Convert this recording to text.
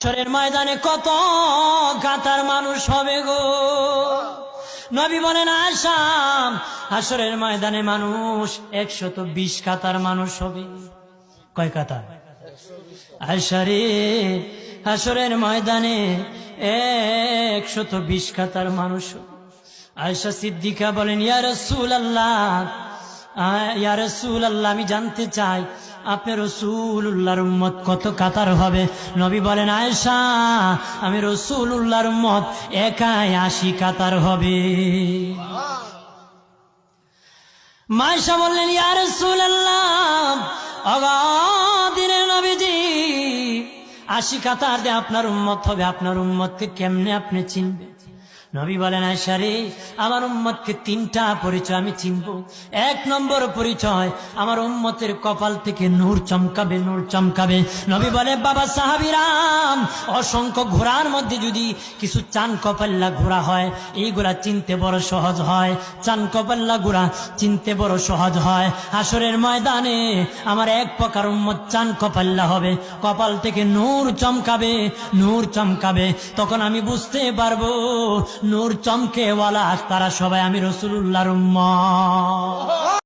হাশরের ময়দানে কত কাতার মানুষ হবে গো। নবী বলেন আয়েশা, হাশরের ময়দানে মানুষ 120 কাতার মানুষ হবে। কয় কাতার? আয়েশা রে, হাশরের ময়দানে 120 কাতার মানুষ হবে। আয়েশা সিদ্দিকা বলেন ইয়া রাসূলুল্লাহ, ইয়া রাসূলুল্লাহ, আমি জানতে চাই আপনি রাসূলুল্লাহর উম্মত কত কাতার হবে? নবী বলেন আয়েশা, আমি রাসূলুল্লাহর উম্মত একাই 80 কাতার হবে। আয়েশা বললেন ইয়া রাসূলুল্লাহ, দিনের নবীজি 80 কাতার দিয়ে আপনার উম্মত হবে, আপনার উম্মতকে কেমনে আপনি চিনবেন? নবী বলেন আয়েশা রে, আমার উম্মতকে 3টা পরিচয় আমি চিনব। 1 নম্বর পরিচয়, আমার উম্মতের কপাল থেকে নূর চমকাবে, নূর চমকাবে। নবী বলে বাবা সাহাবীরাম, অসংখ্য ঘোড়ার মধ্যে যদি কিছু চান কপাল্লা ঘোড়া হয়, এইগুলা চিনতে বড় সহজ হয়। চান কপাল্লা ঘোড়া চিনতে বড় সহজ হয়। হাশরের ময়দানে আমার 1 প্রকার উম্মত চান কপাল্লা হবে, কপাল থেকে নূর চমকাবে, নূর চমকাবে। তখন আমি বুঝতে পারবো নূর চমকেওয়ালা তারা সবাই আমি রাসূলুল্লাহর উম্মত।